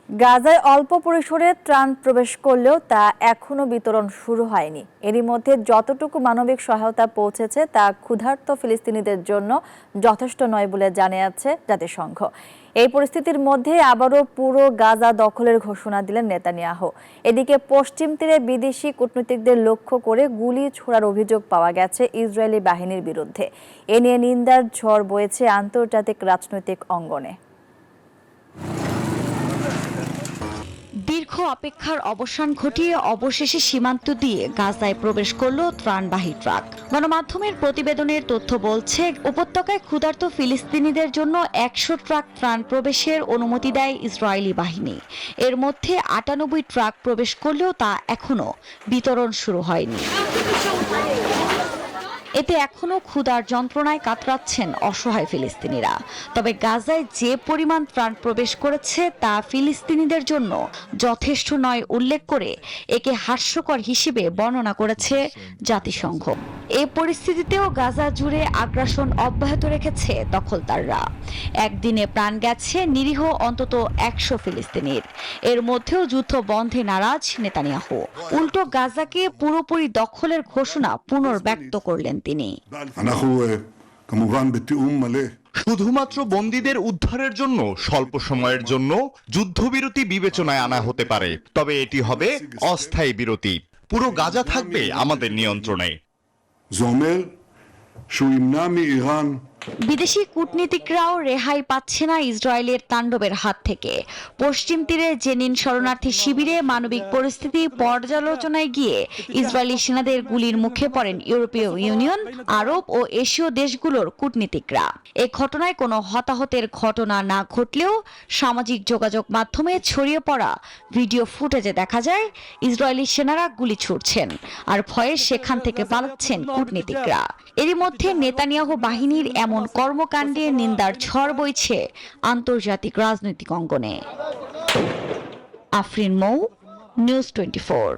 গাজায় অল্প পরিসরে ত্রাণ প্রবেশ করলেও তা এখনো বিতরণ শুরু হয়নি। এরই মধ্যে যতটুকু মানবিক সহায়তা পৌঁছেছে তা ক্ষুধার্ত ফিলিস্তিনিদের জন্য যথেষ্ট নয় বলে জানিয়েছে জাতিসংঘ। এই পরিস্থিতির মধ্যে আবারও পুরো গাজা দখলের ঘোষণা দিলেন নেতানিয়াহু। এদিকে পশ্চিম তীরে বিদেশি কূটনীতিকদের লক্ষ্য করে গুলি ছোড়ার অভিযোগ পাওয়া গেছে ইসরায়েলি বাহিনীর বিরুদ্ধে। এ নিয়ে নিন্দার ঝড় বয়েছে আন্তর্জাতিক রাজনৈতিক অঙ্গনে। দীর্ঘ অপেক্ষার অবসান ঘটিয়ে অবশেষে সীমান্ত দিয়ে গাজায় প্রবেশ করল ত্রাণবাহী ট্রাক। গণমাধ্যমের প্রতিবেদনের তথ্য বলছে, উপত্যকায় ক্ষুধার্ত ফিলিস্তিনিদের জন্য ১০০ ট্রাক ত্রাণ প্রবেশের অনুমতি দেয় ইসরায়েলি বাহিনী। এর মধ্যে ৯৮ ট্রাক প্রবেশ করলেও তা এখনো বিতরণ শুরু হয়নি। এতে এখনো ক্ষুধার যন্ত্রণায় কাতরাচ্ছেন অসহায় ফিলিস্তিনিরা। তবে গাজায় যে পরিমাণ ত্রাণ প্রবেশ করেছে তা ফিলিস্তিনিদের জন্য যথেষ্ট নয় উল্লেখ করে একে হাস্যকর হিসেবে বর্ণনা করেছে জাতিসংঘ। এ পরিস্থিতিতেও গাজা জুড়ে আগ্রাসন অব্যাহত রেখেছে দখলদাররা। একদিনে প্রাণ গেছে নিরীহ অন্তত ১০০ ফিলিস্তিনির। এর মধ্যেও যুদ্ধ বন্ধে নারাজ নেতানিয়াহু। উল্টো গাজাকে পুরোপুরি দখলের ঘোষণা পুনর্ব্যক্ত করলেন তিনি। শুধুমাত্র বন্দীদের উদ্ধারের জন্য স্বল্প সময়ের জন্য যুদ্ধবিরতি বিবেচনায় আনা হতে পারে, তবে এটি হবে অস্থায়ী বিরতি। পুরো গাজা থাকবে আমাদের নিয়ন্ত্রণে। বিদেশি কূটনীতিকরাও রেহাই পাচ্ছে না ইসরায়েলের তাণ্ডবের হাত থেকে। পশ্চিম তীরে জেনিন শরণার্থী শিবিরে মানবিক পরিস্থিতি পর্যালোচনায় গিয়ে ইসরায়েলি সেনাদের গুলির মুখে পড়েন ইউরোপীয় ইউনিয়ন, আরব ও এশীয় দেশগুলোর কূটনীতিকরা। এ ঘটনায় কোনো হতাহতের ঘটনা না ঘটলেও সামাজিক যোগাযোগ মাধ্যমে ছড়িয়ে পড়া ভিডিও ফুটেজে দেখা যায় ইসরায়েলি সেনারা গুলি ছুড়ছেন আর ভয়ে সেখান থেকে পালাচ্ছেন কূটনীতিকরা। এরই মধ্যে নেতানিয়াহু বাহিনীর এমন কর্মকাণ্ডে নিন্দার ঝড় বইছে আন্তর্জাতিক রাজনৈতিক অঙ্গনে। আফরিন মৌ, নিউজ 24।